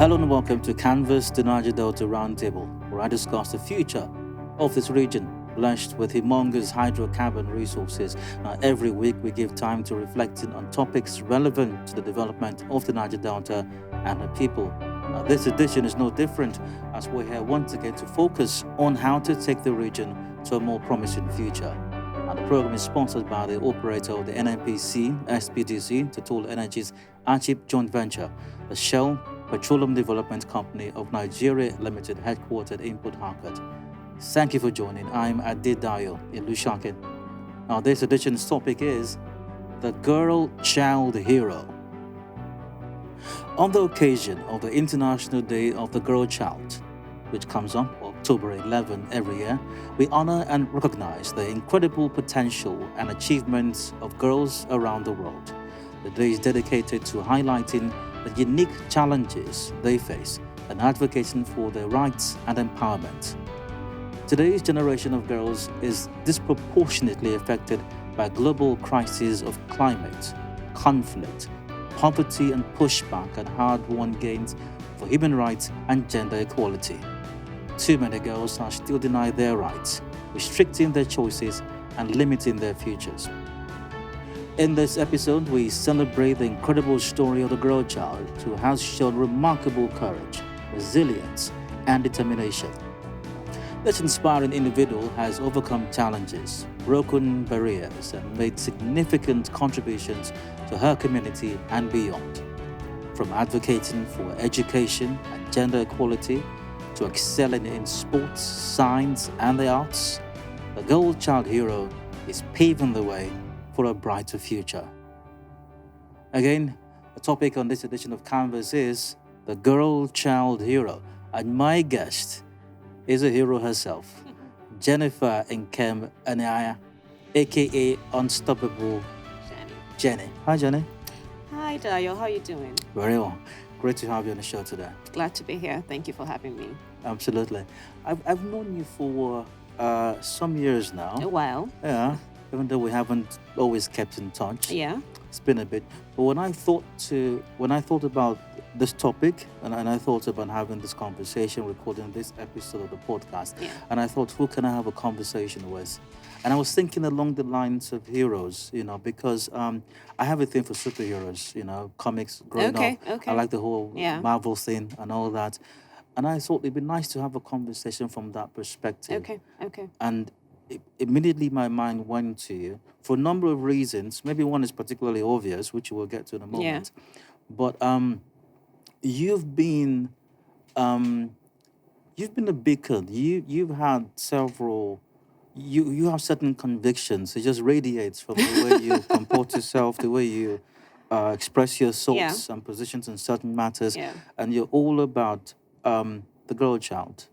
Hello and welcome to Canvas, the Niger-Delta Roundtable, where I discuss the future of this region, blessed with humongous hydrocarbon resources. Every week we give time to reflecting on topics relevant to the development of the Niger-Delta and the people. This edition is no different, as we're here once again to focus on how to take the region to a more promising future. The program is sponsored by the operator of the NNPC, SPDC, Total Energies Archip Joint Venture, the Shell Petroleum Development Company of Nigeria Limited, headquartered in Port Harcourt. Thank you for joining. I'm Adedayo Ilushakin. Now, this edition's topic is the Girl Child Hero. On the occasion of the International Day of the Girl Child, which comes up October 11 every year, we honor and recognize the incredible potential and achievements of girls around the world. The day is dedicated to highlighting the unique challenges they face and advocating for their rights and empowerment. Today's generation of girls is disproportionately affected by global crises of climate, conflict, poverty and pushback and hard-won gains for human rights and gender equality. Too many girls are still denied their rights, restricting their choices and limiting their futures. In this episode, we celebrate the incredible story of the girl child who has shown remarkable courage, resilience, and determination. This inspiring individual has overcome challenges, broken barriers, and made significant contributions to her community and beyond. From advocating for education and gender equality to excelling in sports, science, and the arts, the girl child hero is paving the way for a brighter future. Again, the topic on this edition of Canvas is the girl child hero, and my guest is a hero herself, Jennifer Nkem Anaya, aka Unstoppable Jenny. Hi, Jenny. Hi, Dayo. How are you doing? Very well. Great to have you on the show today. Glad to be here. Thank you for having me. Absolutely. I've known you for some years now. A while. Yeah, even though we haven't always kept in touch. Yeah. It's been a bit. But when I thought about this topic and I thought about having this conversation, recording this episode of the podcast, and I thought, who can I have a conversation with? And I was thinking along the lines of heroes, because I have a thing for superheroes, comics growing up. Okay. I like the whole Marvel thing and all that. And I thought it'd be nice to have a conversation from that perspective. Okay. And immediately my mind went to you for a number of reasons. Maybe one is particularly obvious, which we'll get to in a moment. Yeah. But you've been a beacon. You've had several. You have certain convictions. It just radiates from the way you comport yourself, the way you express your thoughts and positions in certain matters, and you're all about the girl child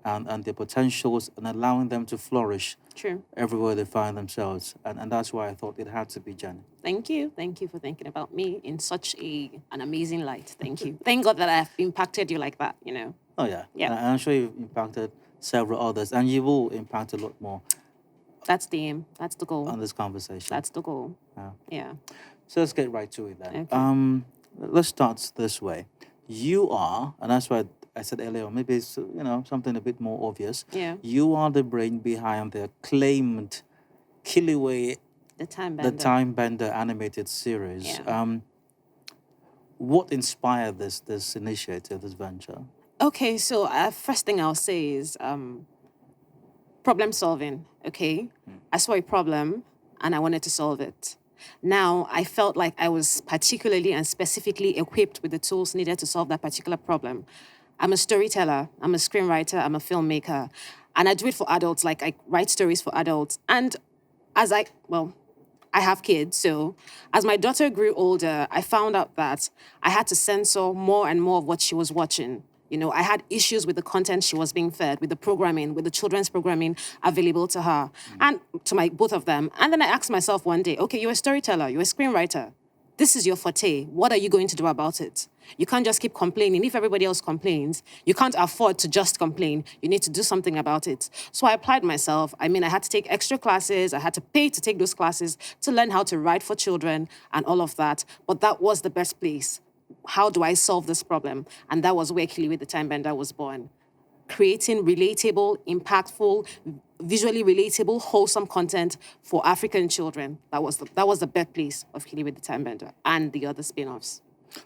and their potentials and allowing them to flourish. True. Everywhere they find themselves. And that's why I thought it had to be Jenny. Thank you. Thank you for thinking about me in such an amazing light. Thank you. Thank God that I've impacted you like that, Oh, yeah. Yeah. And I'm sure you've impacted several others, and you will impact a lot more. That's the aim. That's the goal. On this conversation. That's the goal. Yeah. So let's get right to it then. Okay. Let's start this way. You are, and that's why I said earlier, maybe it's something a bit more obvious. Yeah. You are the brain behind the acclaimed Killiway, The Time Bender animated series. Yeah. What inspired this initiative, this venture? Okay, so first thing I'll say is problem solving, okay? I saw a problem and I wanted to solve it. Now, I felt like I was particularly and specifically equipped with the tools needed to solve that particular problem. I'm a storyteller, I'm a screenwriter, I'm a filmmaker, and I do it for adults, like I write stories for adults. And I have kids, so as my daughter grew older, I found out that I had to censor more and more of what she was watching. I had issues with the content she was being fed, with the programming, with the children's programming available to her, and to both of them. And then I asked myself one day, okay, you're a storyteller, you're a screenwriter. This is your forte. What are you going to do about it? You can't just keep complaining. If everybody else complains, you can't afford to just complain. You need to do something about it. So I applied myself. I had to take extra classes. I had to pay to take those classes to learn how to write for children and all of that. But that was the best place how do I solve this problem? And that was where Kiliwe the Time Bender was born. Creating relatable, impactful, visually relatable, wholesome content for African children. That was the birthplace of Kiliwe the Time Bender and the other spin-offs.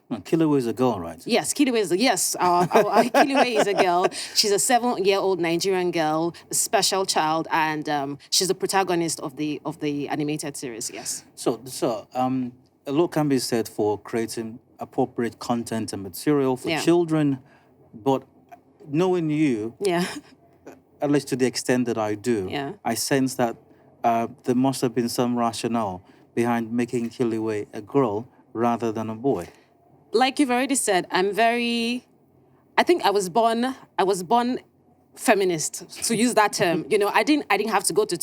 Now, Kiliwe is a girl, right? Yes, Kiliwe is our Kiliwe is a girl. She's a 7-year-old Nigerian girl, a special child, and she's the protagonist of the animated series. Yes. So a lot can be said for creating appropriate content and material for children, but knowing you, at least to the extent that I do, I sense that there must have been some rationale behind making Kiliwe a girl rather than a boy. Like you've already said, I think I was born feminist, to use that term. You know, I didn't have to go to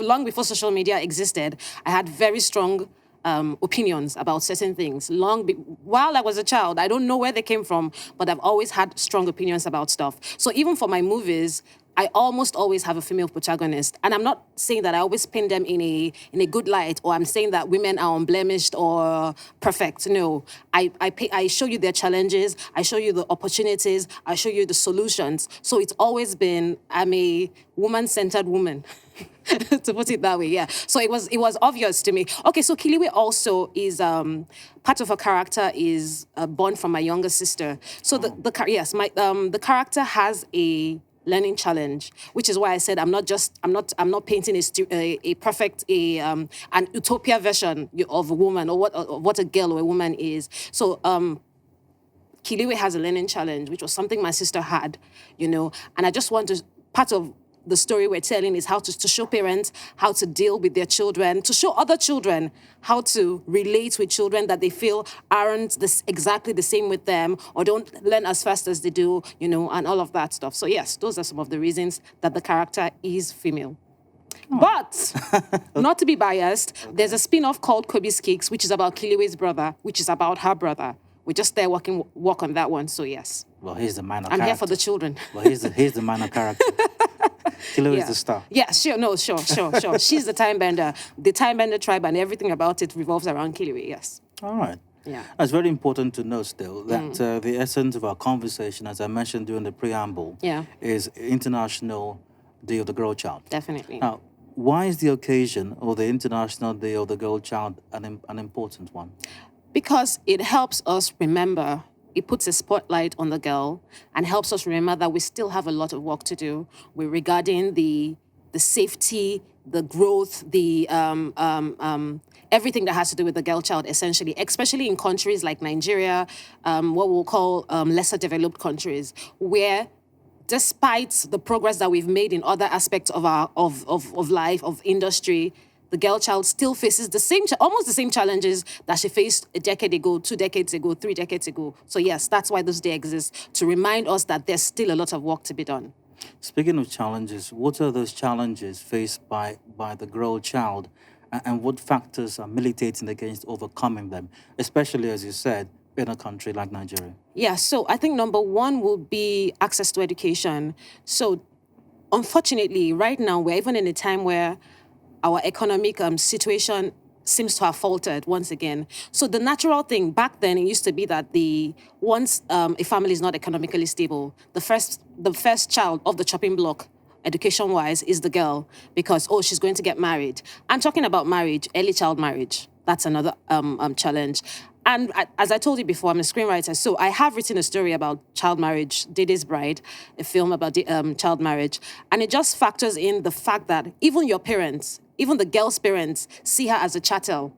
long before social media existed. I had very strong opinions about certain things. While I was a child, I don't know where they came from, but I've always had strong opinions about stuff. So even for my movies, I almost always have a female protagonist. And I'm not saying that I always paint them in a good light, or I'm saying that women are unblemished or perfect. No, I show you their challenges, I show you the opportunities, I show you the solutions. So it's always been, I'm a woman-centered woman. To put it that way, yeah. So it was obvious to me. Okay, so Kiliwe also is part of her character is born from my younger sister. So the character has a learning challenge, which is why I said I'm not painting a perfect an utopia version of a woman or what a girl or a woman is. So Kiliwe has a learning challenge, which was something my sister had, you know, and I just want to part of the story we're telling is how to show parents how to deal with their children, to show other children how to relate with children that they feel aren't exactly the same with them or don't learn as fast as they do, you know, and all of that stuff. So yes, those are some of the reasons that the character is female. Oh. But, not to be biased, there's a spin-off called Kobe's Cakes, which is about Kiliwe's brother, which is about her brother. We're just there work on that one, so yes. Well, here's the minor character. I'm here for the children. Well, here's the minor character. Kiliwe is the star. Yeah, sure. She's the time bender. The time bender tribe and everything about it revolves around Kiliwe, yes. All right. Yeah. It's very important to note still that the essence of our conversation, as I mentioned during the preamble, is International Day of the Girl Child. Definitely. Now, why is the occasion or the International Day of the Girl Child an important one? Because it helps us remember. It puts a spotlight on the girl and helps us remember that we still have a lot of work to do regarding the safety, the growth, the everything that has to do with the girl child, essentially, especially in countries like Nigeria, what we'll call lesser developed countries, where despite the progress that we've made in other aspects of our of life, of industry, the girl child still faces almost the same challenges that she faced a decade ago, 2 decades ago, 3 decades ago. So yes, that's why this day exists, to remind us that there's still a lot of work to be done. Speaking of challenges, what are those challenges faced by the girl child, and what factors are militating against overcoming them, especially, as you said, in a country like Nigeria? Yeah, so I think number one will be access to education. So unfortunately, right now, we're even in a time where our economic situation seems to have faltered once again. So the natural thing back then, it used to be that once a family is not economically stable, the first child of the chopping block, education-wise, is the girl, because she's going to get married. I'm talking about marriage, early child marriage. That's another challenge. And as I told you before, I'm a screenwriter, so I have written a story about child marriage, Dede's Bride, a film about child marriage. And it just factors in the fact that even your parents, even the girl's parents, see her as a chattel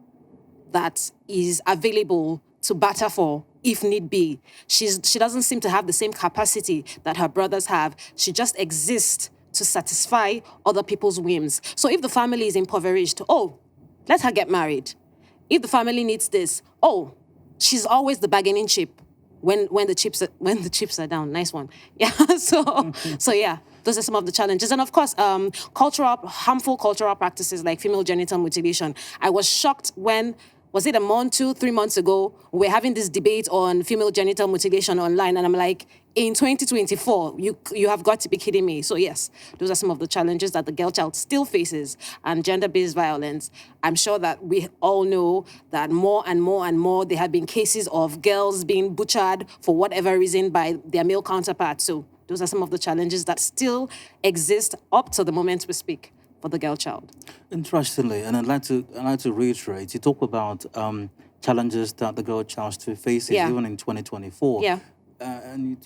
that is available to barter for if need be. She doesn't seem to have the same capacity that her brothers have. She just exists to satisfy other people's whims. So if the family is impoverished, let her get married. If the family needs this, she's always the bargaining chip when the chips are down. Nice one. Yeah. So yeah, those are some of the challenges. And of course, harmful cultural practices like female genital mutilation. I was shocked when was it a month, 2, 3 months ago, we're having this debate on female genital mutilation online, and I'm like, in 2024, you have got to be kidding me. So yes, those are some of the challenges that the girl child still faces, and gender-based violence. I'm sure that we all know that more and more and more there have been cases of girls being butchered for whatever reason by their male counterparts. So those are some of the challenges that still exist up to the moment we speak for the girl child. Interestingly, and I'd like to reiterate, you talk about challenges that the girl child still faces Yeah. even in 2024. Yeah. And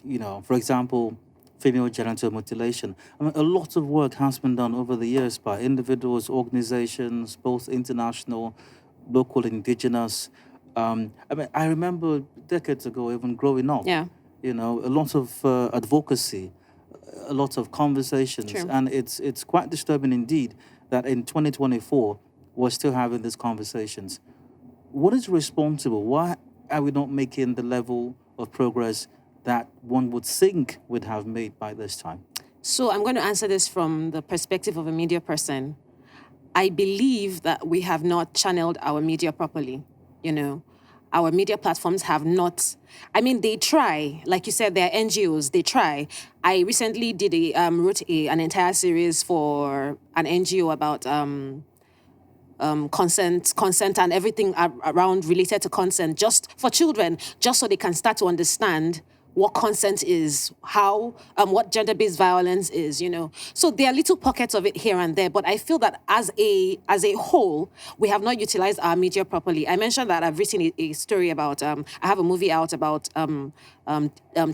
for example, female genital mutilation. I mean, a lot of work has been done over the years by individuals, organizations, both international, local, indigenous. I remember decades ago, even growing up. Yeah. A lot of advocacy, a lot of conversations, True. and it's quite disturbing indeed that in 2024 we're still having these conversations. What is responsible? Why are we not making the level of progress that one would think we'd have made by this time? So I'm going to answer this from the perspective of a media person. I believe that we have not channeled our media properly. Our media platforms have not. I mean, they try. Like you said, they're NGOs. They try. I recently wrote an entire series for an NGO about consent and everything around related to consent, just for children, just so they can start to understand what consent is, how what gender-based violence is, So there are little pockets of it here and there, but I feel that as a whole, we have not utilized our media properly. I mentioned that I've written a story about, I have a movie out about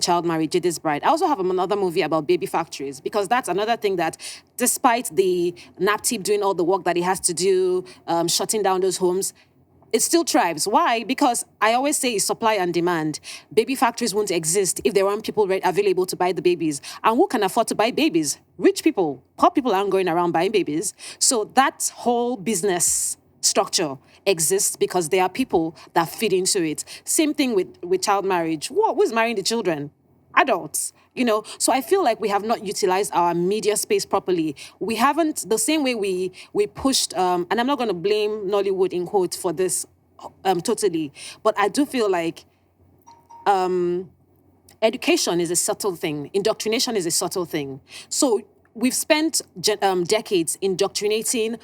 child marriage, Judy's Bride. I also have another movie about baby factories, because that's another thing that, despite the NAPTIP doing all the work that it has to do, shutting down those homes, it still thrives. Why? Because I always say it's supply and demand. Baby factories won't exist if there aren't people available to buy the babies. And who can afford to buy babies? Rich people. Poor people aren't going around buying babies. So that whole business structure exists because there are people that feed into it. Same thing with child marriage. Who's marrying the children? Adults. So I feel like we have not utilized our media space properly. We haven't, the same way we pushed, and I'm not going to blame Nollywood in quotes for this totally, but I do feel like education is a subtle thing. Indoctrination is a subtle thing. So we've spent decades indoctrinating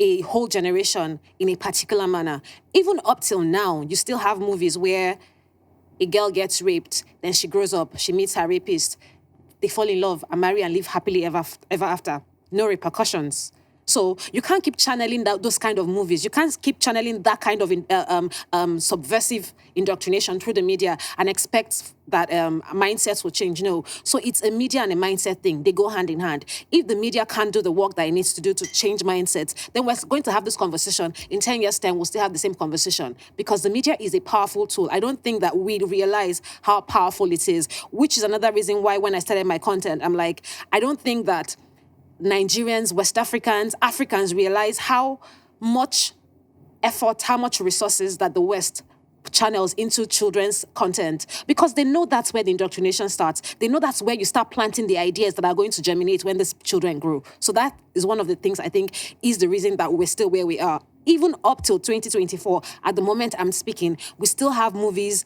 a whole generation in a particular manner. Even up till now, you still have movies where a girl gets raped, then she grows up, she meets her rapist, they fall in love and marry and live happily ever after. No repercussions. So you can't keep channeling those kind of movies. You can't keep channeling that kind of subversive indoctrination through the media and expect that mindsets will change. No. So it's a media and a mindset thing. They go hand in hand. If the media can't do the work that it needs to do to change mindsets, then we're going to have this conversation. In 10 years' time, we'll still have the same conversation, because the media is a powerful tool. I don't think that we realize how powerful it is, which is another reason why when I started my content, I'm like, I don't think that Nigerians, West Africans realize how much effort, how much resources that the West channels into children's content, because they know that's where the indoctrination starts. They know that's where you start planting the ideas that are going to germinate when these children grow. So that is one of the things I think is the reason that we're still where we are. Even up till 2024, at the moment I'm speaking, we still have movies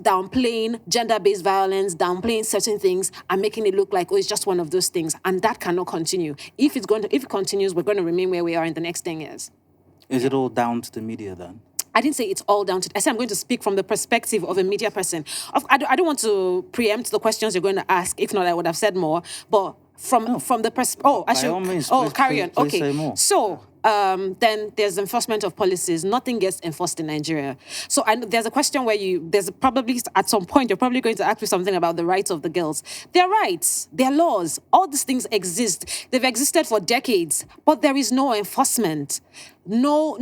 downplaying gender-based violence, downplaying certain things, and making it look like, it's just one of those things. And that cannot continue. If it continues, we're going to remain where we are in the next 10 years. Is it all down to the media then? I didn't say it's all down to. I said I'm going to speak from the perspective of a media person. I don't want to preempt the questions you're going to ask. If not, I would have said more. But from the perspective. Oh, I should. By all means, carry on. please Okay. say more. So then there's enforcement of policies. Nothing gets enforced in Nigeria. So there's a question where there's probably at some point you're probably going to ask me something about the rights of the girls. Their rights, their laws, all these things exist. They've existed for decades, but there is no enforcement. No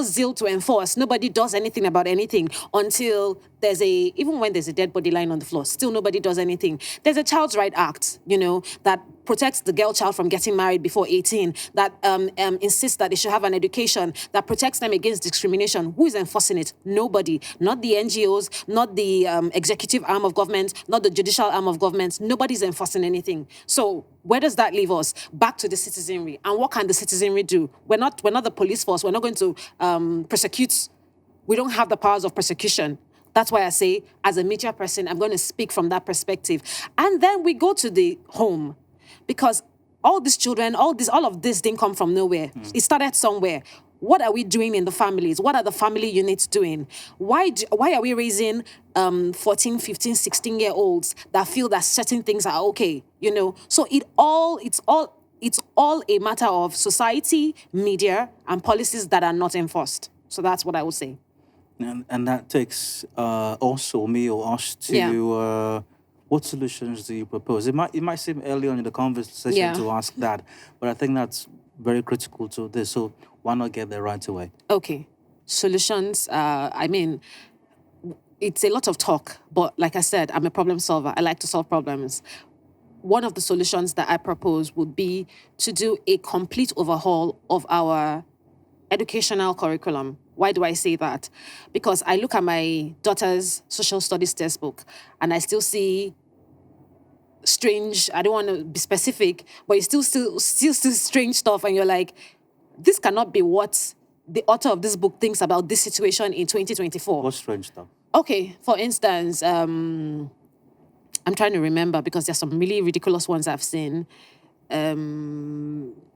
zeal to enforce. Nobody does anything about anything until even when there's a dead body lying on the floor, still nobody does anything. There's a Child's Right Act, that protects the girl child from getting married before 18, that insists that they should have an education, that protects them against discrimination. Who is enforcing it? Nobody. Not the NGOs, not the executive arm of government, not the judicial arm of government. Nobody's enforcing anything. So where does that leave us? Back to the citizenry. And what can the citizenry do? We're not the police force. We're not going to prosecute. We don't have the powers of prosecution. That's why I say, as a media person, I'm going to speak from that perspective. And then we go to the home, because all these children, all of this didn't come from nowhere. It started somewhere. What are we doing in the families? What are the family units doing? Why are we raising 14, 15, 16-year-olds that feel that certain things are okay? So it's all a matter of society, media, and policies that are not enforced. So that's what I would say. And that takes also me or us to what solutions do you propose? It might seem early on in the conversation to ask that, but I think that's very critical to this. So why not get there right away? Okay. Solutions, it's a lot of talk, but like I said, I'm a problem solver. I like to solve problems. One of the solutions that I propose would be to do a complete overhaul of our educational curriculum. Why do I say that? Because I look at my daughter's social studies textbook and I still see strange, I don't want to be specific, but it's still strange stuff. And you're like, this cannot be what the author of this book thinks about this situation in 2024. What strange stuff? Okay, for instance, I'm trying to remember because there's some really ridiculous ones I've seen.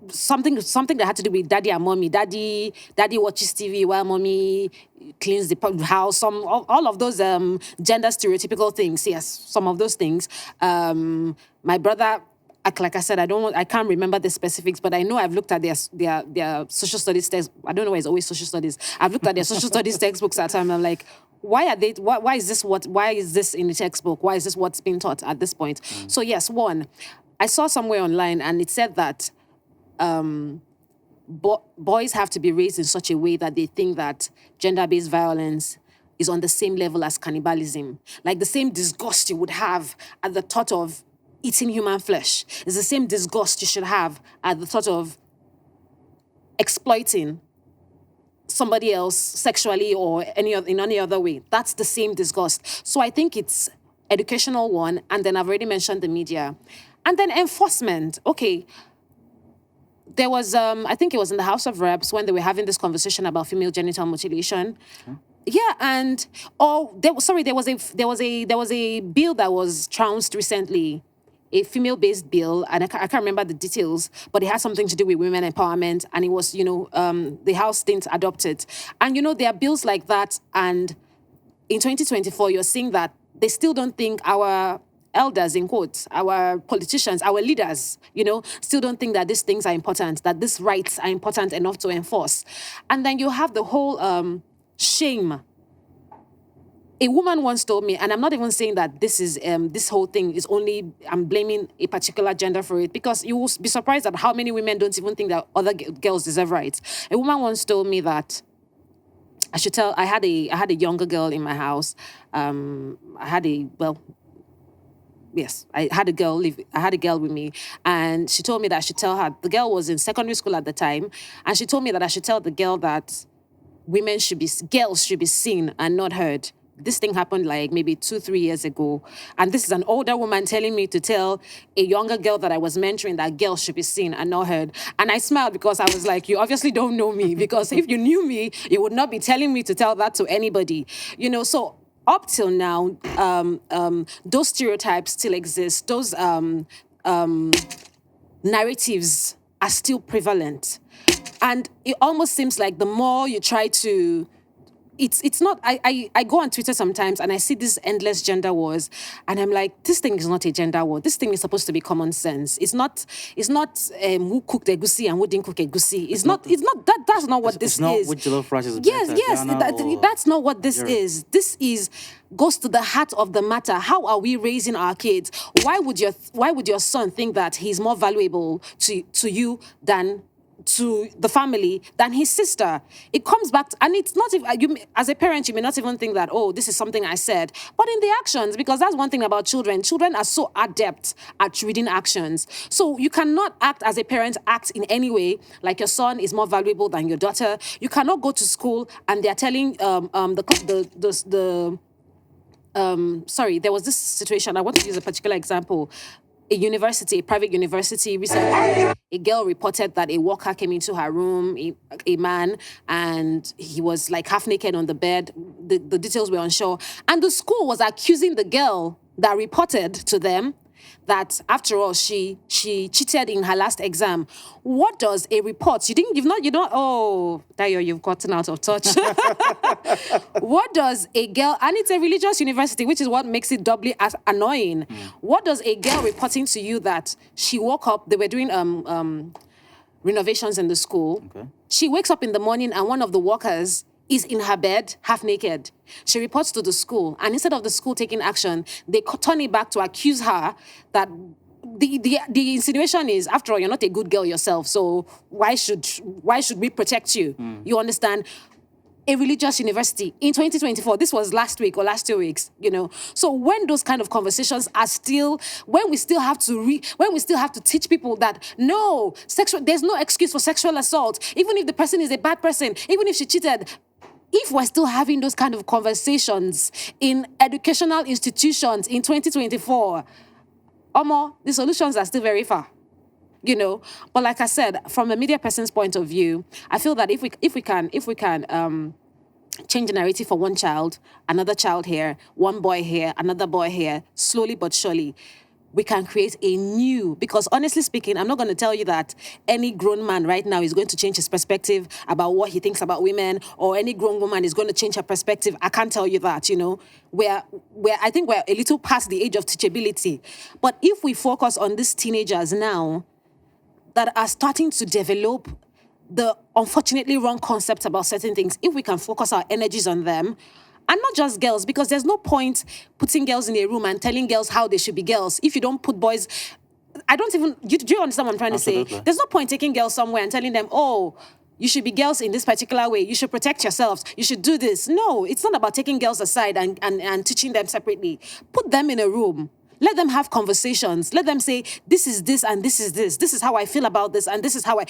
Something that had to do with daddy and mommy. Daddy watches TV while mommy cleans the house. All of those gender stereotypical things. Yes, some of those things. My brother, like I said, I can't remember the specifics, but I know I've looked at their social studies text. I don't know why it's always social studies. I've looked at their social studies textbooks at time. I'm like, why is this in the textbook? Why is this what's being taught at this point? So yes, one, I saw somewhere online and it said that boys have to be raised in such a way that they think that gender-based violence is on the same level as cannibalism. Like the same disgust you would have at the thought of eating human flesh is the same disgust you should have at the thought of exploiting somebody else sexually or in any other way. That's the same disgust. So I think it's educational one, and then I've already mentioned the media. And then enforcement. Okay. There was, I think it was in the House of Reps when they were having this conversation about female genital mutilation. Okay. Yeah, and there was a bill that was trounced recently, a female-based bill, and I can't remember the details, but it had something to do with women empowerment, and it was, the House didn't adopt it. And, there are bills like that, and in 2024, you're seeing that they still don't think our elders, in quotes, our politicians, our leaders, still don't think that these things are important, that these rights are important enough to enforce. And then you have the whole shame. A woman once told me, and I'm not even saying that this whole thing is only, I'm blaming a particular gender for it, because you will be surprised at how many women don't even think that other girls deserve rights. A woman once told me that I had a younger girl in my house. Yes, I had a girl with me, and she told me that I should tell her, the girl was in secondary school at the time, and she told me that I should tell the girl that girls should be seen and not heard. This thing happened like maybe 2-3 years ago, and this is an older woman telling me to tell a younger girl that I was mentoring that girls should be seen and not heard. And I smiled because I was like, you obviously don't know me, because if you knew me, you would not be telling me to tell that to anybody. So up till now, those stereotypes still exist. Those narratives are still prevalent. And it almost seems like the more you try to... It's not... I go on Twitter sometimes and I see these endless gender wars, and I'm like, this thing is not a gender war. This thing is supposed to be common sense. It's not who cooked egusi and who didn't cook egusi. It's not that's not what this is. It's not which jollof rice is better. That's not what this is. This goes to the heart of the matter. How are we raising our kids? Why would your son think that he's more valuable to you than to the family than his sister. It comes back, and it's not, as a parent, you may not even think that, oh, this is something I said, but in the actions, because that's one thing about children. Children are so adept at reading actions. So you cannot act as a parent, act in any way like your son is more valuable than your daughter. You cannot go to school and they're telling sorry, there was this situation. I want to use a particular example. A private university, recently, a girl reported that a worker came into her room, a man, and he was like half naked on the bed. The details were unsure. And the school was accusing the girl that reported to them that after all, she cheated in her last exam. What does a report? Oh, Dayo, you've gotten out of touch. What does a girl, and it's a religious university, which is what makes it doubly as annoying. What does a girl reporting to you that she woke up, they were doing renovations in the school. Okay. She wakes up in the morning and one of the workers is in her bed, half naked. She reports to the school, and instead of the school taking action, they turn it back to accuse her that the insinuation is, after all, you're not a good girl yourself, so why should we protect you? You understand? A religious university in 2024, this was last week or last 2 weeks, So when those kind of conversations are still, when we still have to teach people that no, there's no excuse for sexual assault, even if the person is a bad person, even if she cheated. If we're still having those kind of conversations in educational institutions in 2024, the solutions are still very far. But like I said, from a media person's point of view, I feel that if we can change the narrative for one child, another child here, one boy here, another boy here, slowly but surely, we can create a new, because honestly speaking, I'm not going to tell you that any grown man right now is going to change his perspective about what he thinks about women, or any grown woman is going to change her perspective. I can't tell you that, I think we're a little past the age of teachability. But if we focus on these teenagers now that are starting to develop the unfortunately wrong concepts about certain things, if we can focus our energies on them, and not just girls, because there's no point putting girls in a room and telling girls how they should be girls if you don't put boys. Do you understand what I'm trying Absolutely. to say? There's no point taking girls somewhere and telling them, oh, you should be girls in this particular way. You should protect yourselves. You should do this. No, it's not about taking girls aside and teaching them separately. Put them in a room. Let them have conversations. Let them say, this is this and this is this. This is how I feel about this and this is how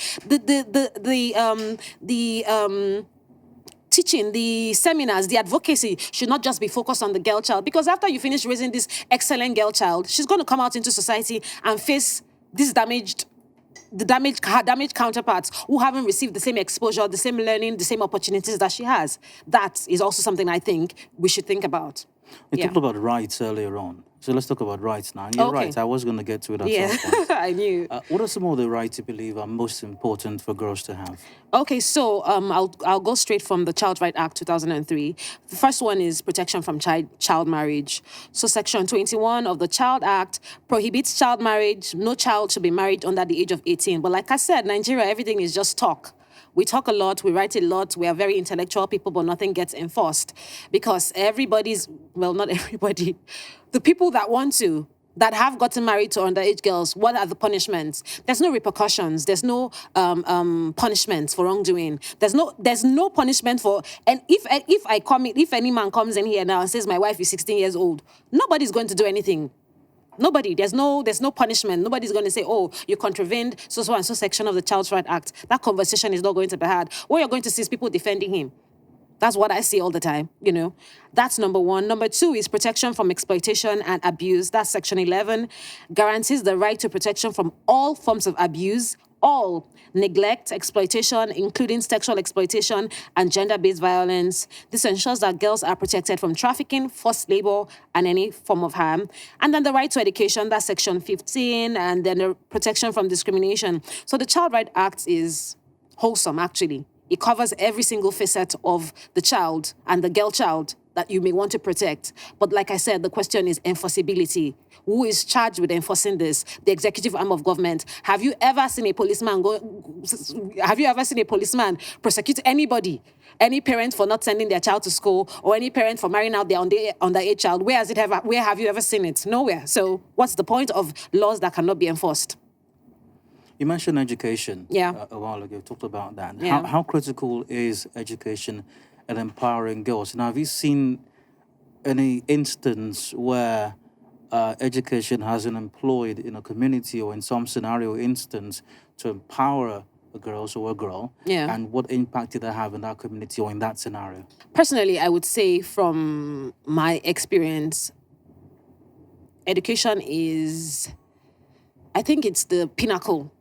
teaching, the seminars, the advocacy should not just be focused on the girl child, because after you finish raising this excellent girl child, she's going to come out into society and face her damaged counterparts who haven't received the same exposure, the same learning, the same opportunities that she has. That is also something I think we should think about. We talked about rights earlier on. So let's talk about rights now. And you're right, I was going to get to it at some point. I knew. What are some of the rights you believe are most important for girls to have? Okay, so I'll go straight from the Child Right Act 2003. The first one is protection from child marriage. So Section 21 of the Child Act prohibits child marriage. No child should be married under the age of 18. But like I said, Nigeria, everything is just talk. We talk a lot, we write a lot, we are very intellectual people, but nothing gets enforced. Because not everybody, the people that have gotten married to underage girls, what are the punishments? There's no repercussions. There's no punishments for wrongdoing. There's no punishment for, and if any man comes in here now and says my wife is 16 years old, nobody's going to do anything. Nobody. There's no punishment. Nobody's going to say, oh, you contravened so and so section of the Child Right Act. That conversation is not going to be had. What you're going to see is people defending him. That's what I see all the time, That's number one. Number two is protection from exploitation and abuse. That's Section 11. Guarantees the right to protection from all forms of abuse, all neglect, exploitation, including sexual exploitation and gender-based violence. This ensures that girls are protected from trafficking, forced labor, and any form of harm. And then the right to education, that's Section 15, and then the protection from discrimination. So the Child Right Act is wholesome, actually. It covers every single facet of the child and the girl child that you may want to protect. But like I said, the question is enforceability. Who is charged with enforcing this? The executive arm of government. Have you ever seen a policeman prosecute anybody? Any parent for not sending their child to school, or any parent for marrying out their underage child? Where have you ever seen it? Nowhere. So what's the point of laws that cannot be enforced? You mentioned education Yeah. a while ago. You talked about that. Yeah. How critical is education in empowering girls? Now, have you seen any instance where education has been employed in a community or in some scenario instance to empower a girl or a girl? Yeah. And what impact did that have in that community or in that scenario? Personally, I would say from my experience, education is, I think it's the pinnacle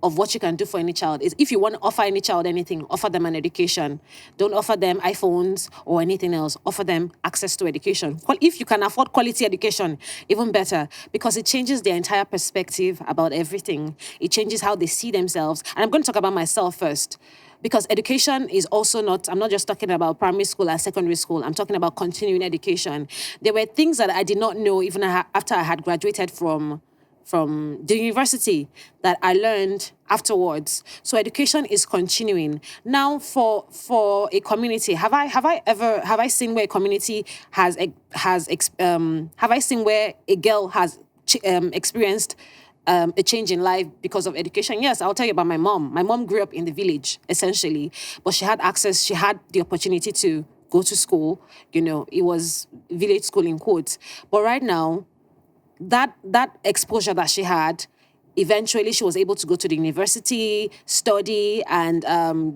of what you can do for any child. Is if you want to offer any child anything, offer them an education. Don't offer them iPhones or anything else. Offer them access to education. Well, if you can afford quality education, even better, because it changes their entire perspective about everything. It changes how they see themselves. And I'm going to talk about myself first. Because education is also not, I'm not just talking about primary school and secondary school, I'm talking about continuing education. There were things that I did not know even after I had graduated from the university that I learned afterwards. So education is continuing. Now for a community, have I seen where a community have I seen where a girl has experienced a change in life because of education? Yes, I'll tell you about my mom. My mom grew up in the village, essentially, but she had access, she had the opportunity to go to school. You know, it was village school in quotes. But right now, that exposure that she had, eventually she was able to go to the university, study, and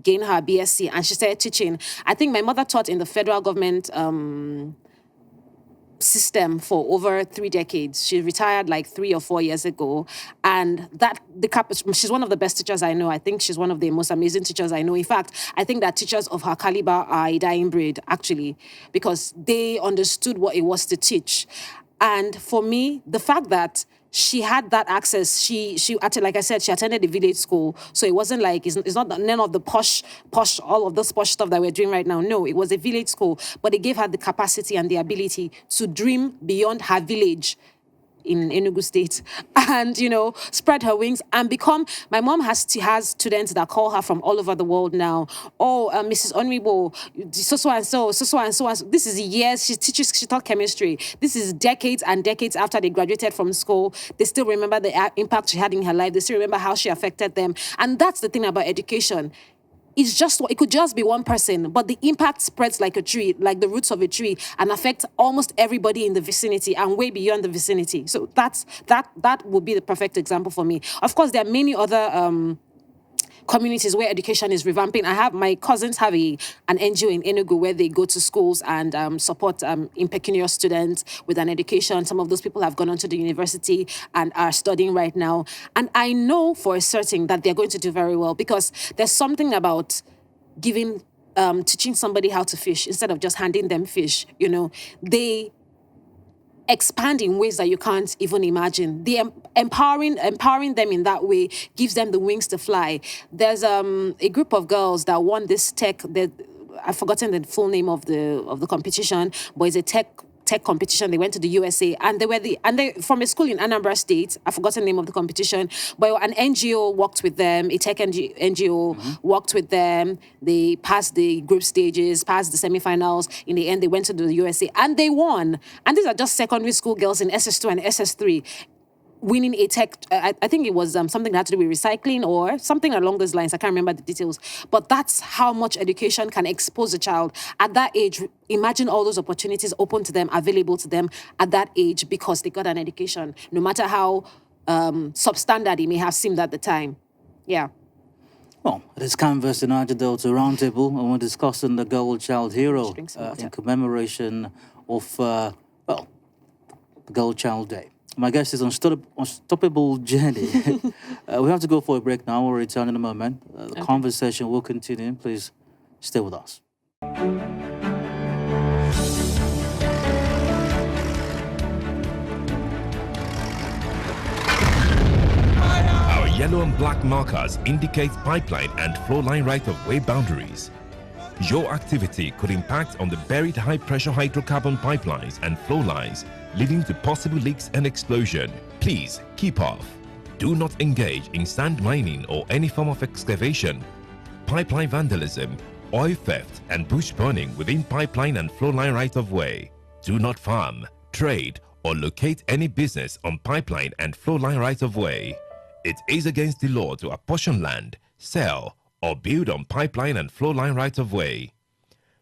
gain her BSc, and she started teaching. I think my mother taught in the federal government system for over 3 decades. She retired like 3 or 4 years ago, and she's one of the best teachers I know. I think she's one of the most amazing teachers I know. In fact, I think that teachers of her caliber are a dying breed, actually, because they understood what it was to teach. And for me, the fact that she had that access, she like I said, she attended a village school, so it wasn't like, it's not none of the posh, all of this posh stuff that we're doing right now. No, it was a village school, but it gave her the capacity and the ability to dream beyond her village in Enugu State, and spread her wings and become. My mom has students that call her from all over the world now. Oh, Mrs. Onwibo, so and so. This is years she taught chemistry. This is decades and decades after they graduated from school. They still remember the impact she had in her life. They still remember how she affected them. And that's the thing about education. It could just be one person, but the impact spreads like a tree, like the roots of a tree, and affects almost everybody in the vicinity and way beyond the vicinity. So that would be the perfect example for me. Of course, there are many other communities where education is revamping. My cousins have an NGO in Enugu where they go to schools and support impecunious students with an education. Some of those people have gone on to the university and are studying right now. And I know for a certain that they're going to do very well, because there's something about teaching somebody how to fish instead of just handing them fish. They expand in ways that you can't even imagine. The empowering them in that way gives them the wings to fly. There's a group of girls that won this tech. I've forgotten the full name of the competition, but it's a tech competition. They went to the USA, and they from a school in Anambra State. I've forgotten the name of the competition, but an NGO worked with them. A tech NGO worked with them. They passed the group stages, passed the semifinals. In the end, they went to the USA and they won. And these are just secondary school girls in SS2 and SS3. Winning a tech, I think it was something that had to do with recycling or something along those lines. I can't remember the details. But that's how much education can expose a child. At that age, imagine all those opportunities open to them, available to them at that age, because they got an education, no matter how substandard it may have seemed at the time. Yeah. Well, it is canvassed in Niger-Delta Roundtable, and we're discussing the Girl Child Hero in commemoration of, the Girl Child Day. My guest is Unstoppable Journey. We have to go for a break now. We'll return in a moment. The conversation will continue. Please stay with us. Our yellow and black markers indicate pipeline and flow line right-of-way boundaries. Your activity could impact on the buried high-pressure hydrocarbon pipelines and flow lines, leading to possible leaks and explosion. Please keep off. Do not engage in sand mining or any form of excavation, pipeline vandalism, oil theft, and bush burning within pipeline and flow line right-of-way. Do not farm, trade, or locate any business on pipeline and flow line right-of-way. It is against the law to apportion land, sell, or build on pipeline and flow line right of way.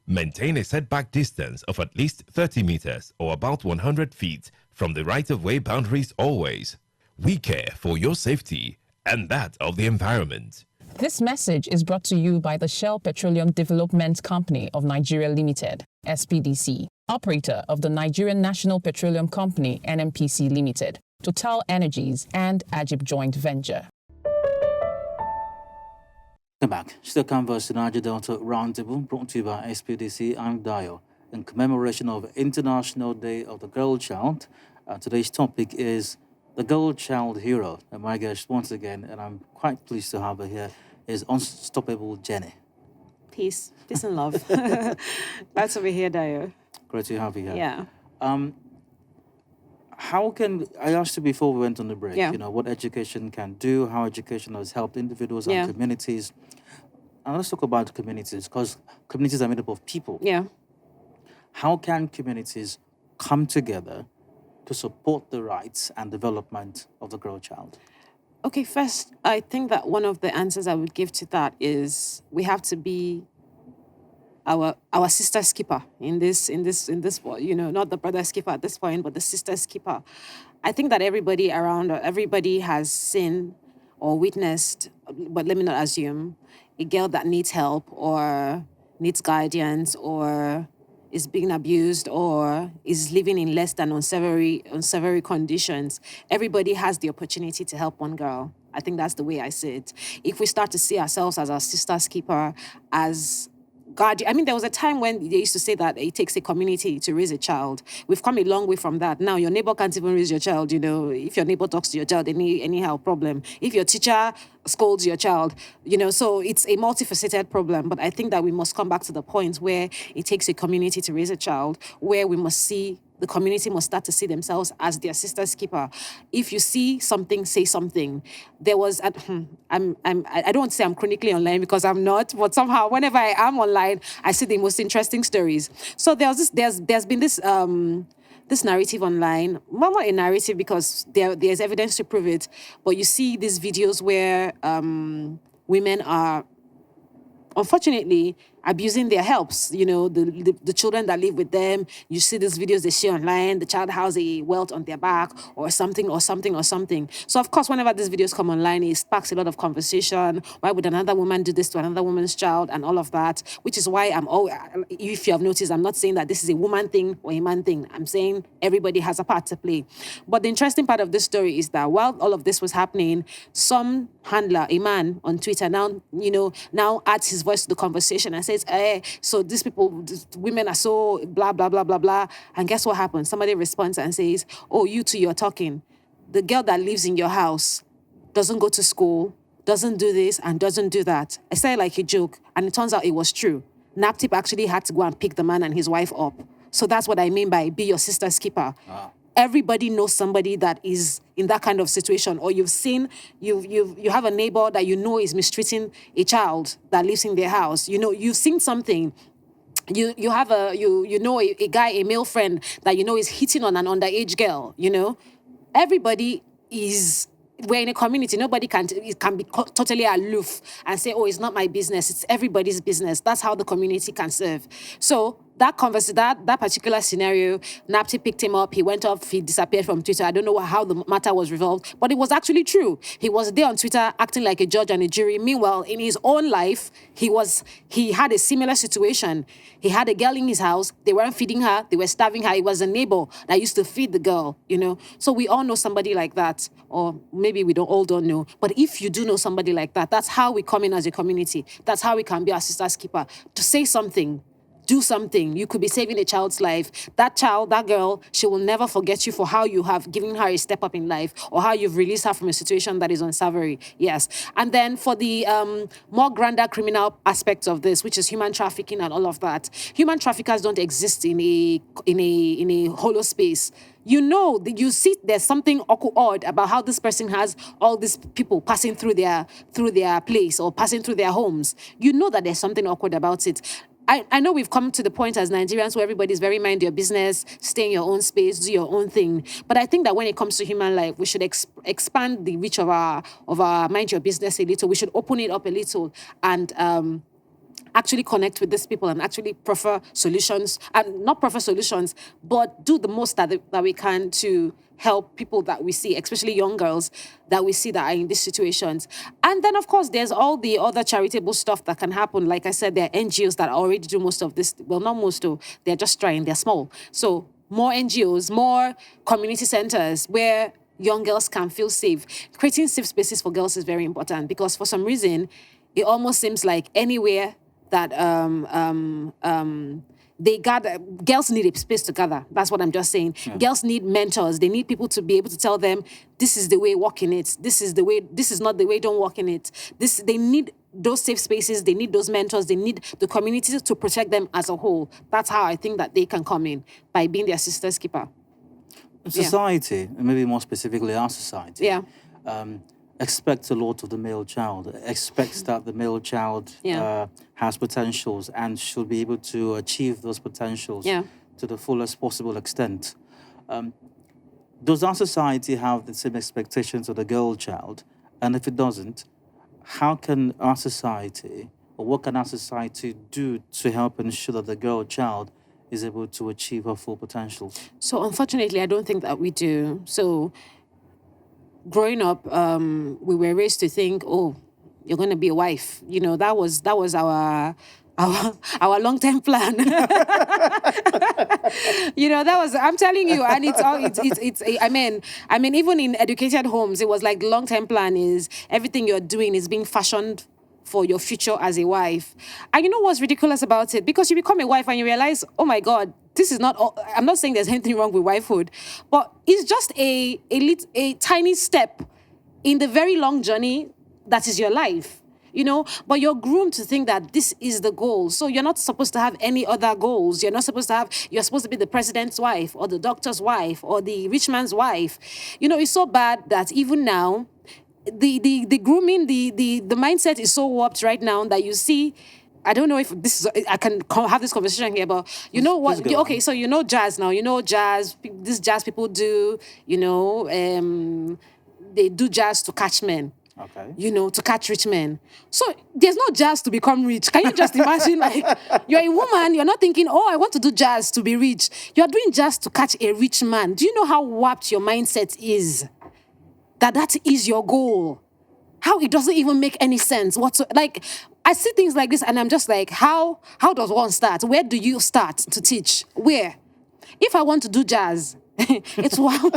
Maintain a setback distance of at least 30 meters or about 100 feet from the right of way boundaries always. We care for your safety and that of the environment. This message is brought to you by the Shell Petroleum Development Company of Nigeria Limited, SPDC, operator of the Nigerian National Petroleum Company, NNPC Limited, Total Energies, and Ajib Joint Venture. Welcome back. Still canvas the Niger-Delta Roundtable brought to you by SPDC. I'm Dio. In commemoration of International Day of the Girl Child, today's topic is the Girl Child Hero. And my guest, once again, and I'm quite pleased to have her here, is Unstoppable Jenny. Peace and love. Glad to be here, Dayo. Great to have you here. Yeah. How can, I asked you before we went on the break, Yeah. What education can do, how education has helped individuals Yeah. and communities. And let's talk about communities, because communities are made up of people. Yeah. How can communities come together to support the rights and development of the girl child? Okay, first, I think that one of the answers I would give to that is we have to be our sister's keeper in this not the brother's keeper at this point, but the sister's keeper. I think that everybody has seen or witnessed, but let me not assume, a girl that needs help or needs guidance or is being abused or is living in less than unsavory conditions. Everybody has the opportunity to help one girl. I think that's the way I see it. If we start to see ourselves as our sister's keeper, as God, I mean, there was a time when they used to say that it takes a community to raise a child. We've come a long way from that. Now, your neighbor can't even raise your child, if your neighbor talks to your child, anyhow, problem. If your teacher scolds your child, so it's a multifaceted problem. But I think that we must come back to the point where it takes a community to raise a child, where we must see the community must start to see themselves as their sister's keeper. If you see something, say something. There was, I don't want to say I'm chronically online because I'm not, but somehow whenever I am online, I see the most interesting stories. So there's been this narrative online. Well, not a narrative because there's evidence to prove it, but you see these videos where women are unfortunately abusing their helps, the children that live with them. You see these videos they share online, the child has a welt on their back or something. So of course, whenever these videos come online, it sparks a lot of conversation. Why would another woman do this to another woman's child and all of that? Which is why if you have noticed, I'm not saying that this is a woman thing or a man thing. I'm saying everybody has a part to play. But the interesting part of this story is that while all of this was happening, some handler, a man on Twitter now adds his voice to the conversation and says, so these women are so blah, blah, blah, blah, blah. And guess what happens? Somebody responds and says, oh, you two, you're talking. The girl that lives in your house doesn't go to school, doesn't do this and doesn't do that. I said it like a joke, and it turns out it was true. Naptip actually had to go and pick the man and his wife up. So that's what I mean by be your sister's keeper. Wow. Everybody knows somebody that is in that kind of situation, or you have a neighbor that is mistreating a child that lives in their house. You've seen something. You have a guy, a male friend that is hitting on an underage girl. Everybody is. We're in a community. Nobody can be totally aloof and say, "Oh, it's not my business." It's everybody's business. That's how the community can serve. So that particular scenario, Napti picked him up. He went off. He disappeared from Twitter. I don't know how the matter was resolved, but it was actually true. He was there on Twitter acting like a judge and a jury. Meanwhile, in his own life, he had a similar situation. He had a girl in his house. They weren't feeding her. They were starving her. It was a neighbor that used to feed the girl. So we all know somebody like that, or maybe we don't know. But if you do know somebody like that, that's how we come in as a community. That's how we can be our sister's keeper. To say something. Do something. You could be saving a child's life. That child, that girl, she will never forget you for how you have given her a step up in life or how you've released her from a situation that is unsavory. Yes. And then for the more grander criminal aspects of this, which is human trafficking and all of that, human traffickers don't exist in a hollow space. You see there's something odd about how this person has all these people passing through their place or passing through their homes. You know that there's something awkward about it. I know we've come to the point as Nigerians where everybody's very mind your business, stay in your own space, do your own thing. But I think that when it comes to human life, we should expand the reach of our mind your business a little. We should open it up a little and actually connect with these people and actually prefer solutions, and not prefer solutions, but do the most that we can to help people that we see, especially young girls that we see that are in these situations. And then, of course, there's all the other charitable stuff that can happen. Like I said, there are NGOs that already do most of this. Well, not most, though. They're just trying. They're small. So more NGOs, more community centers where young girls can feel safe. Creating safe spaces for girls is very important because for some reason, it almost seems like anywhere that they gather, girls need a space to gather. That's what I'm just saying. Yeah. Girls need mentors. They need people to be able to tell them, this is the way, walk in it. This is the way, this is not the way, don't walk in it. They need those safe spaces. They need those mentors. They need the community to protect them as a whole. That's how I think that they can come in, by being their sister's keeper. Society, and maybe more specifically our society, expects a lot of the male child, expects that the male child has potentials and should be able to achieve those potentials to the fullest possible extent. Does our society have the same expectations of the girl child? And if it doesn't, how can our society, or what can our society do to help ensure that the girl child is able to achieve her full potential? So unfortunately, I don't think that we do. So growing up, we were raised to think, oh, you're going to be a wife. You know, that was our long-term plan. You know, that was, I'm telling you, and I mean, even in educated homes, it was like the long-term plan is everything you're doing is being fashioned for your future as a wife. And you know what's ridiculous about it? Because you become a wife and you realize, oh my God, this is not all, I'm not saying there's anything wrong with wifehood, but it's just a tiny step in the very long journey that is your life. You know, but you're groomed to think that this is the goal. So you're not supposed to have any other goals. You're supposed to be the president's wife or the doctor's wife or the rich man's wife. You know, it's so bad that even now, the grooming, the mindset is so warped right now that you see, I don't know if this is, I can have this conversation here, but you know what? Okay, so you know jazz now. You know jazz, this jazz people do, you know, they do jazz to catch men. Okay. You know, to catch rich men. So there's no jazz to become rich. Can you just imagine, like, you're a woman, you're not thinking, oh, I want to do jazz to be rich. You're doing jazz to catch a rich man. Do you know how warped your mindset is? That is your goal. How it doesn't even make any sense. Like, I see things like this and I'm just like, how does one start? Where do you start to teach? Where? If I want to do jazz, it's wow.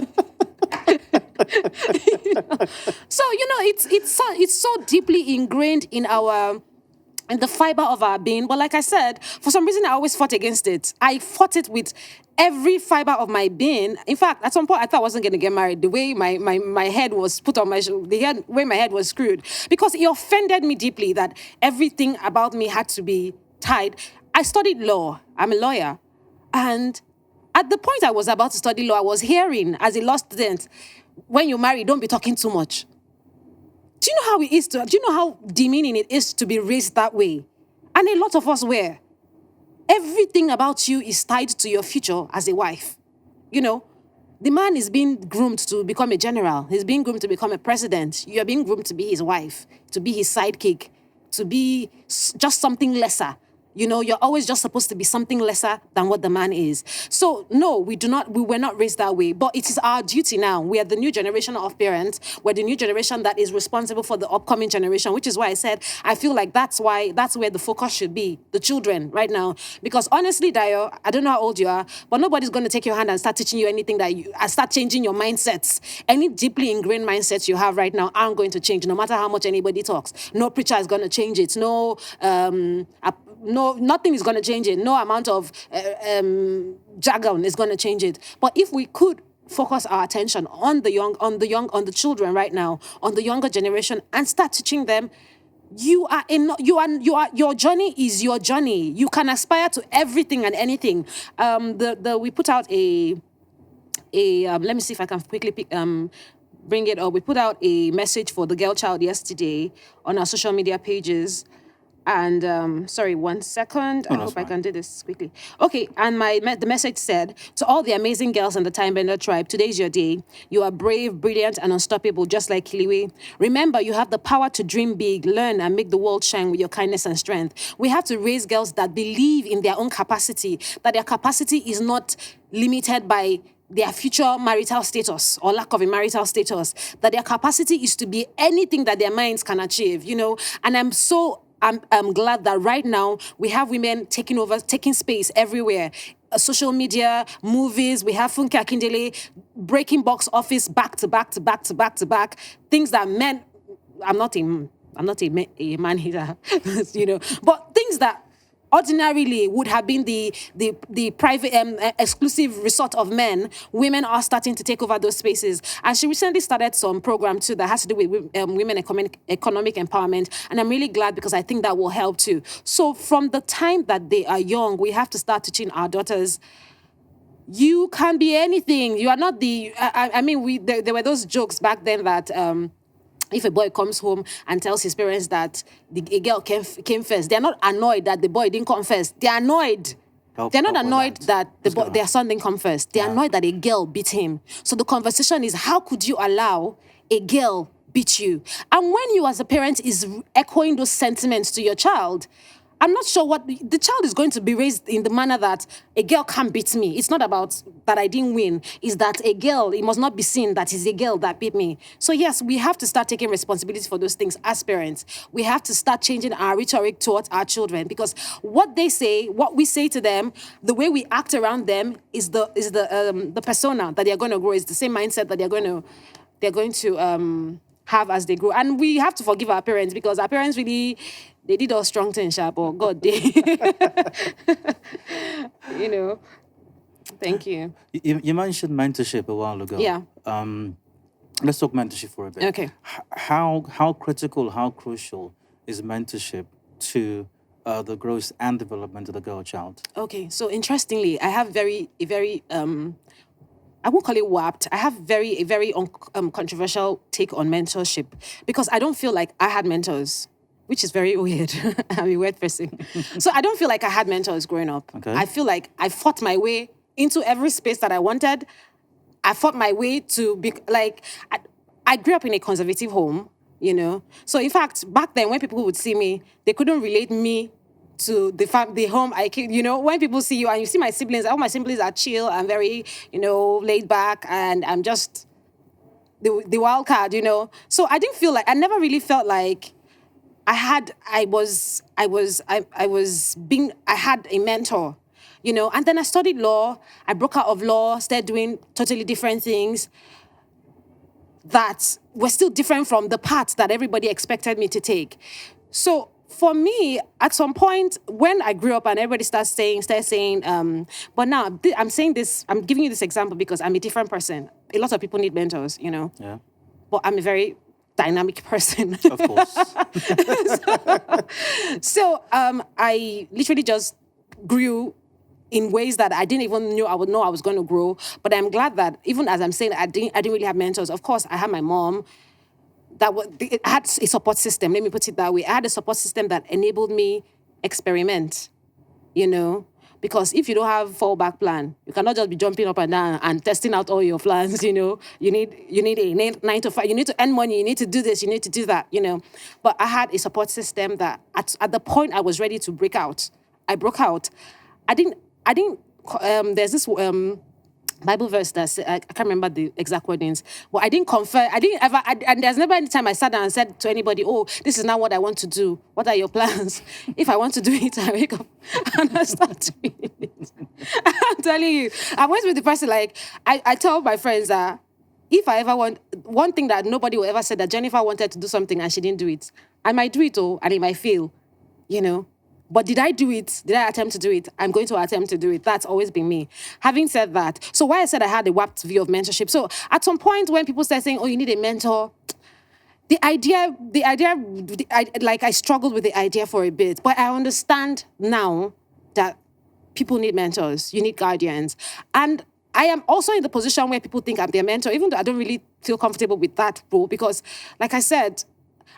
So, you know, it's so deeply ingrained in the fiber of our being. But like I said, for some reason, I always fought against it. I fought it with every fiber of my being. In fact, at some point, I thought I wasn't going to get married. The way my head was put on the way my head was screwed. Because it offended me deeply that everything about me had to be tied. I studied law. I'm a lawyer. And at the point I was about to study law, I was hearing, as a law student, when you marry, don't be talking too much. Do you know how it is do you know how demeaning it is to be raised that way? And a lot of us were. Everything about you is tied to your future as a wife. You know, the man is being groomed to become a general. He's being groomed to become a president. You're being groomed to be his wife, to be his sidekick, to be just something lesser. You know, you're always just supposed to be something lesser than what the man is. So, no, we were not raised that way. But it is our duty now. We are the new generation of parents. We're the new generation that is responsible for the upcoming generation, which is why I said, I feel like that's where the focus should be, the children right now. Because honestly, Dayo, I don't know how old you are, but nobody's going to take your hand and start teaching you anything start changing your mindsets. Any deeply ingrained mindsets you have right now aren't going to change, no matter how much anybody talks. No preacher is going to change it. No, nothing is going to change it. No amount of jargon is going to change it. But if we could focus our attention on the children right now, on the younger generation, and start teaching them, your journey is your journey. You can aspire to everything and anything. We put out let me see if I can quickly bring it up. We put out a message for the girl child yesterday on our social media pages. And sorry, 1 second. I that's hope I fine. can do this quickly. Okay, and the message said, to all the amazing girls in the Time Bender tribe, today's your day. You are brave, brilliant, and unstoppable, just like Kiliwe. Remember, you have the power to dream big, learn, and make the world shine with your kindness and strength. We have to raise girls that believe in their own capacity, that their capacity is not limited by their future marital status or lack of a marital status, that their capacity is to be anything that their minds can achieve, And I'm glad that right now we have women taking space everywhere. Social media, movies, we have Funke Akindele breaking box office back to back to back to back to back. Things that men, I'm not a man hater, but things that ordinarily would have been the private exclusive resort of men, women are starting to take over those spaces. And she recently started some program too that has to do with women economic empowerment, and I'm really glad because I think that will help too. So from the time that they are young, we have to start teaching our daughters, you can be anything. You are not there were those jokes back then that if a boy comes home and tells his parents that a girl came first, they're not annoyed that the boy didn't come first. They're annoyed. They're not annoyed that their son didn't come first. They're annoyed that a girl beat him. So the conversation is, how could you allow a girl beat you? And when you as a parent is echoing those sentiments to your child, I'm not sure what the child is going to be raised in the manner that a girl can't beat me. It's not about that I didn't win. It's that a girl, it must not be seen that it's a girl that beat me. So yes, we have to start taking responsibility for those things as parents. We have to start changing our rhetoric towards our children, because what they say, what we say to them, the way we act around them is the persona that they're going to grow. Is the same mindset that they're going to have as they grow. And we have to forgive our parents, because our parents really, they did all strong things, sharp, or God, they, Thank you. You mentioned mentorship a while ago. Yeah. Let's talk mentorship for a bit. Okay. How critical, how crucial is mentorship to the growth and development of the girl child? Okay. So interestingly, I have a very I won't call it warped. I have a very controversial take on mentorship, because I don't feel like I had mentors, which is very weird. I'm a weird person. So I don't feel like I had mentors growing up. Okay. I feel like I fought my way into every space that I wanted. I fought my way to be like, I grew up in a conservative home, So in fact, back then when people would see me, they couldn't relate me to the home I came, when people see you and you see my siblings, all my siblings are chill and very, laid back, and I'm just the wild card, So I didn't feel like, I never really felt like I had a mentor, and then I studied law. I broke out of law, started doing totally different things that were still different from the path that everybody expected me to take. So for me, at some point when I grew up and everybody started saying, but now I'm saying this, I'm giving you this example because I'm a different person. A lot of people need mentors, Yeah. But I'm a very dynamic person. Of course. So I literally just grew in ways that I didn't even know I was going to grow. But I'm glad that even as I'm saying, I didn't really have mentors. Of course, I had my mom. I had a support system. Let me put it that way. I had a support system that enabled me experiment. Because if you don't have fallback plan, you cannot just be jumping up and down and testing out all your plans. You need a 9 to 5. You need to earn money. You need to do this. You need to do that. But I had a support system that at the point I was ready to break out, I broke out. I didn't. There's this Bible verse that I can't remember the exact wordings, but I didn't confer. I didn't ever. And there's never any time I sat down and said to anybody, "Oh, this is not what I want to do. What are your plans?" If I want to do it, I wake up and I start doing it. I'm telling you, I'm always with the person. Like I tell my friends that if I ever want one thing that nobody will ever say, that Jennifer wanted to do something and she didn't do it, I might do it, and it might fail, But did I do it? Did I attempt to do it? I'm going to attempt to do it. That's always been me. Having said that, so why I said I had a warped view of mentorship. So at some point when people start saying, "Oh, you need a mentor," I struggled with the idea for a bit, but I understand now that people need mentors. You need guardians. And I am also in the position where people think I'm their mentor, even though I don't really feel comfortable with that role, because like I said,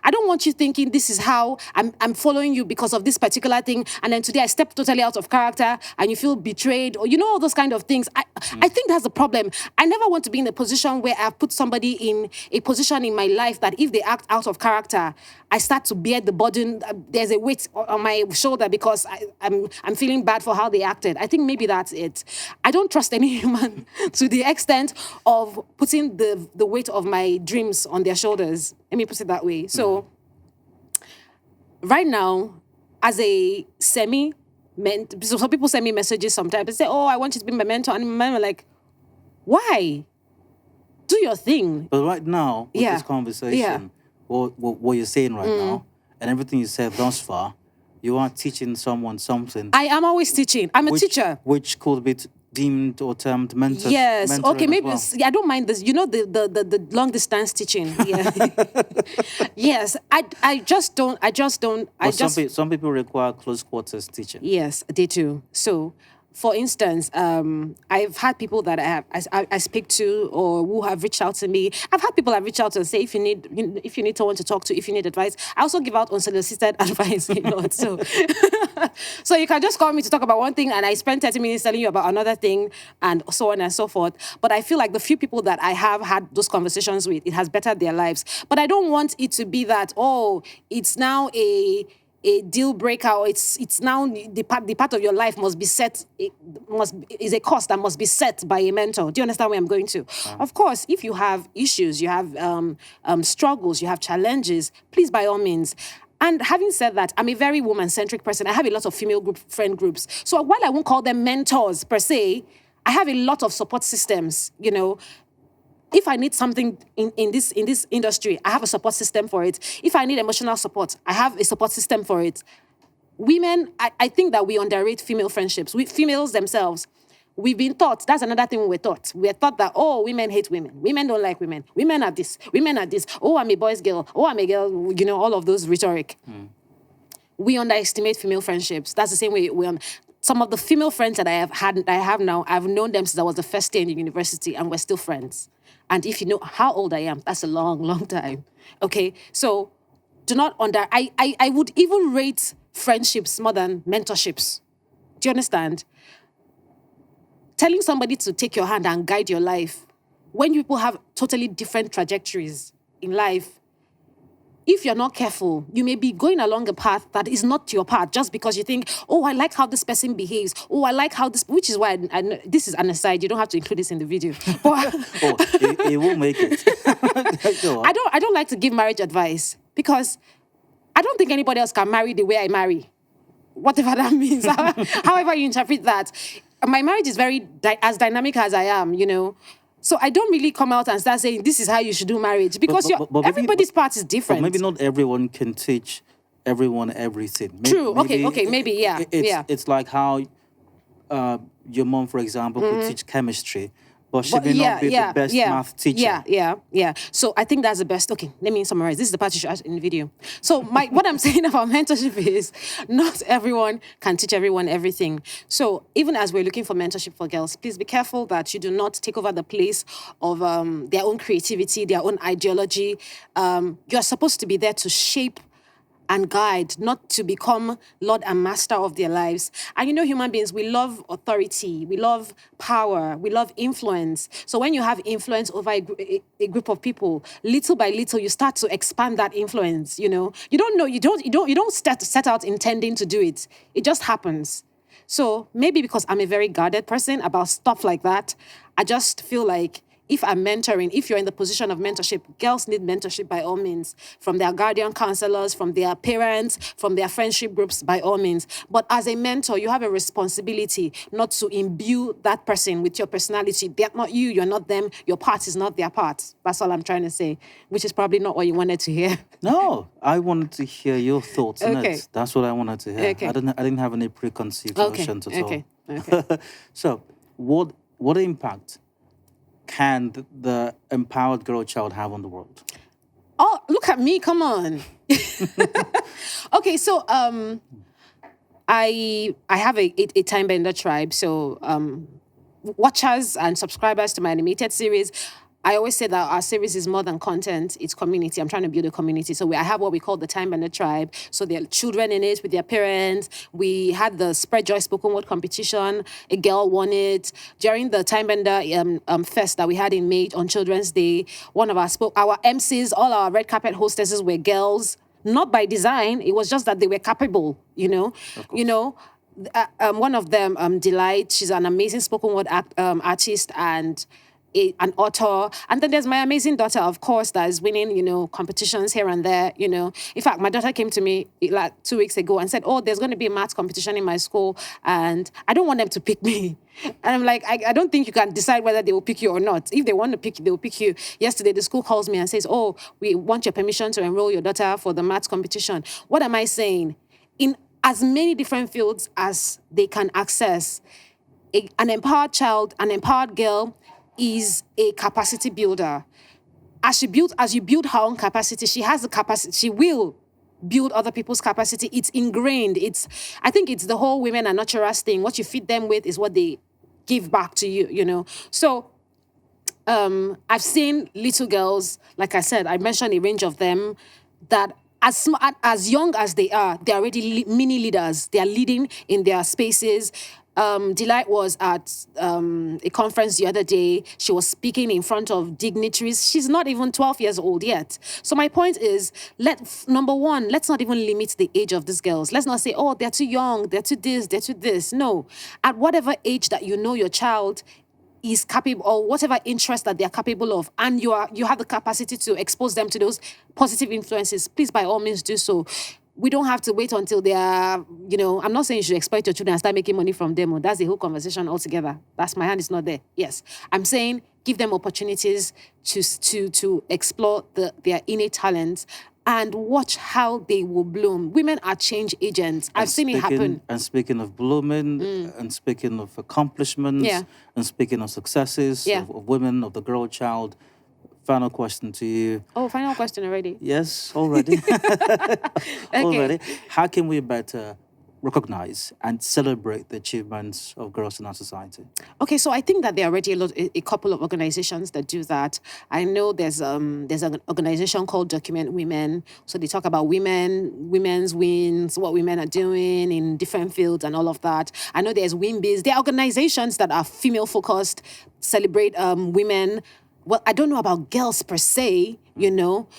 I don't want you thinking this is how I'm following you because of this particular thing. And then today I step totally out of character and you feel betrayed or, all those kind of things. I think that's the problem. I never want to be in a position where I've put somebody in a position in my life that if they act out of character, I start to bear the burden. There's a weight on my shoulder because I'm feeling bad for how they acted. I think maybe that's it. I don't trust any human to the extent of putting the weight of my dreams on their shoulders. Let me put it that way. So right now, as a so some people send me messages sometimes. They say, oh, I want you to be my mentor. And I'm like, why? Do your thing. But right now, with this conversation, what you're saying right now, and everything you said thus far, you are teaching someone something. I am always teaching. I'm a teacher. Which could be deemed or termed mentor. Yes. Okay. Maybe well. I don't mind this. The long distance teaching. Yeah. Yes. I just don't. Some people require close quarters teaching. Yes, they do. So, for instance, I've had people that I speak to or who have reached out to me. I've had people that reach out and say if you need someone to talk to, if you need advice. I also give out unsolicited advice. So you can just call me to talk about one thing and I spend 30 minutes telling you about another thing and so on and so forth. But I feel like the few people that I have had those conversations with, it has bettered their lives. But I don't want it to be that, it's now a deal breaker, or it's now the part of your life must be set. Is a cost that must be set by a mentor. Do you understand where I'm going to? Of course, if you have issues, you have struggles, you have challenges, please by all means. And having said that, I'm a very woman-centric person. I have a lot of female friend groups. So while I won't call them mentors per se, I have a lot of support systems. If I need something in this industry, I have a support system for it. If I need emotional support, I have a support system for it. Women, I think that we underrate female friendships. Females themselves, we've been taught, that's another thing we were taught. We were taught that, women hate women. Women don't like women. Women are this. Women are this. Oh, I'm a boy's girl. Oh, I'm a girl. All of those rhetoric. We underestimate female friendships. That's the same way some of the female friends that I have now, I've known them since I was the first year in the university and we're still friends. And if you know how old I am, that's a long, long time. Okay? So do not I would even rate friendships more than mentorships. Do you understand? Telling somebody to take your hand and guide your life, when people have totally different trajectories in life, if you're not careful, you may be going along a path that is not your path just because you think, I like how this person behaves. Oh, I like how this, which is why I know, this is an aside. You don't have to include this in the video. But it will make it. I don't like to give marriage advice because I don't think anybody else can marry the way I marry. Whatever that means. However you interpret that. My marriage is very as dynamic as I am, So I don't really come out and start saying this is how you should do marriage because everybody's part is different. But maybe not everyone can teach everyone everything. True. Maybe. Yeah. It's like how your mom, for example, could teach chemistry, but she may not be the best math teacher. Yeah. So I think that's the best. Okay, let me summarize. This is the part you should ask in the video. So what I'm saying about mentorship is not everyone can teach everyone everything. So even as we're looking for mentorship for girls, please be careful that you do not take over the place of their own creativity, their own ideology. You're supposed to be there to shape and guide, not to become Lord and Master of their lives. And human beings, we love authority, we love power, we love influence. So when you have influence over a group of people, little by little, you start to expand that influence. You don't know, you don't set out intending to do it. It just happens. So maybe because I'm a very guarded person about stuff like that, I just feel like if I'm mentoring, if you're in the position of mentorship, girls need mentorship by all means, from their guardian counselors, from their parents, from their friendship groups, by all means. But as a mentor, you have a responsibility not to imbue that person with your personality. They're not you, you're not them, your part is not their part. That's all I'm trying to say, which is probably not what you wanted to hear. No, I wanted to hear your thoughts on Okay. it. That's what I wanted to hear. Okay. I didn't have any preconceived notions at all. Okay. So, what impact can the empowered girl child have on the world? Oh, look at me, come on. Okay, so I have a time bender tribe. So watchers and subscribers to my animated series, I always say that our series is more than content, it's community. I'm trying to build a community. So I have what we call the Time Bender Tribe. So there are children in it with their parents. We had the Spread Joy Spoken Word competition. A girl won it. During the Time Bender fest that we had in May on Children's Day, one of our MCs, all our red carpet hostesses were girls. Not by design, it was just that they were capable, one of them, Delight, she's an amazing spoken word artist and an author. And then there's my amazing daughter, of course, that is winning, competitions here and there, In fact, my daughter came to me like 2 weeks ago and said, oh, there's going to be a maths competition in my school and I don't want them to pick me. And I'm like, I don't think you can decide whether they will pick you or not. If they want to pick you, they will pick you. Yesterday, the school calls me and says, oh, we want your permission to enroll your daughter for the maths competition. What am I saying? In as many different fields as they can access, an empowered child, an empowered girl is a capacity builder. As you build her own capacity, she has the capacity, she will build other people's capacity. It's ingrained. I think it's the whole women are nurturers thing. What you feed them with is what they give back to you, So I've seen little girls, like I said, I mentioned a range of them that as young as they are, they're already mini leaders. They are leading in their spaces. Delight was at a conference the other day. She was speaking in front of dignitaries. She's not even 12 years old yet. So my point is, number one, let's not even limit the age of these girls. Let's not say, oh, they're too young, they're too this, they're too this. No. At whatever age that your child is capable, or whatever interest that they're capable of, and you have the capacity to expose them to those positive influences, please by all means do so. We don't have to wait until they are, I'm not saying you should exploit your children and start making money from them. That's the whole conversation altogether. My hand is not there. Yes. I'm saying give them opportunities to explore their innate talents and watch how they will bloom. Women are change agents. I've seen it happen. And speaking of blooming, and speaking of accomplishments, and speaking of successes of women, of the girl child, final question to you. Oh, final question already? Yes, already. Okay. Already. How can we better recognize and celebrate the achievements of girls in our society? Okay, so I think that there are already a couple of organizations that do that. I know there's an organization called Document Women. So they talk about women's wins, what women are doing in different fields and all of that. I know there's WinBiz. There are organizations that are female-focused, celebrate women. Well, I don't know about girls per se,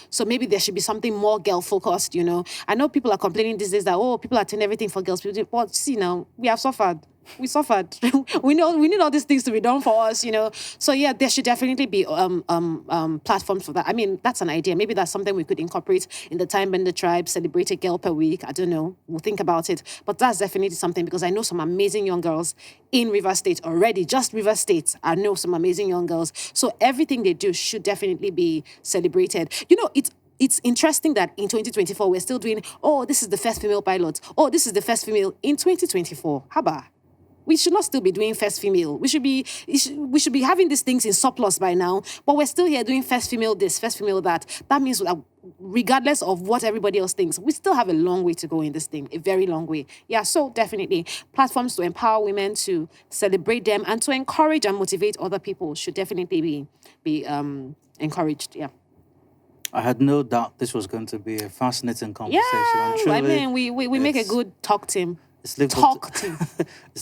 so maybe there should be something more girl-focused, I know people are complaining these days that, people are doing everything for girls. But see now, we have suffered. We suffered. we need all these things to be done for us, So yeah, there should definitely be platforms for that. I mean, that's an idea. Maybe that's something we could incorporate in the Time Bender Tribe, celebrate a girl per week. I don't know. We'll think about it. But that's definitely something, because I know some amazing young girls in River State already. Just River State, I know some amazing young girls. So everything they do should definitely be celebrated. It's interesting that in 2024, we're still doing, this is the first female pilot. Oh, this is the first female in 2024. Haba. We should not still be doing first female. We should be having these things in surplus by now, but we're still here doing first female this, first female that. That means that regardless of what everybody else thinks, we still have a long way to go in this thing, a very long way. Yeah, so definitely platforms to empower women, to celebrate them, and to encourage and motivate other people should definitely be encouraged. Yeah. I had no doubt this was going to be a fascinating conversation. Yeah, truly, we make a good talk team. It's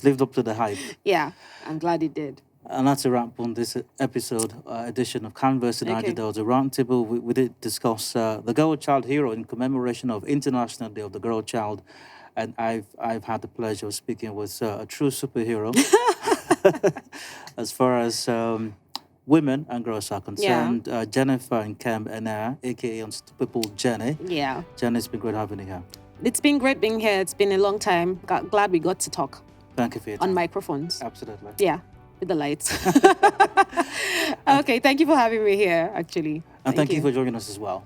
lived up to the hype. Yeah, I'm glad it did. And that's a wrap on this edition of Canvas in Niger-Delta Roundtable. We did discuss the Girl Child Hero in commemoration of International Day of the Girl Child. And I've had the pleasure of speaking with a true superhero as far as women and girls are concerned. Jennifer and Kem Enea, a.k.a. Unstoppable Jenny. Yeah. Jenny, it's been great having you here. It's been great being here. It's been a long time. Glad we got to talk. Thank you for your time. On microphones. Absolutely. Yeah, with the lights. Okay, thank you for having me here, actually. And thank you for joining us as well.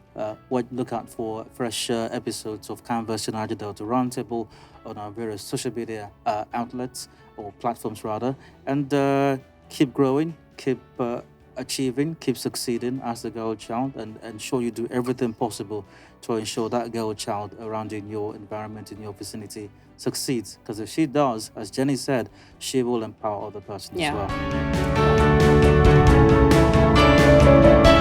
Look out for fresh episodes of Canvas in Niger-Delta Roundtable on our various social media outlets, or platforms rather. And keep growing, keep achieving, keep succeeding as the girl child, and ensure you do everything possible to ensure that girl child around you in your environment, in your vicinity, succeeds. Because if she does, as Jenny said, she will empower other persons as well. Thank you.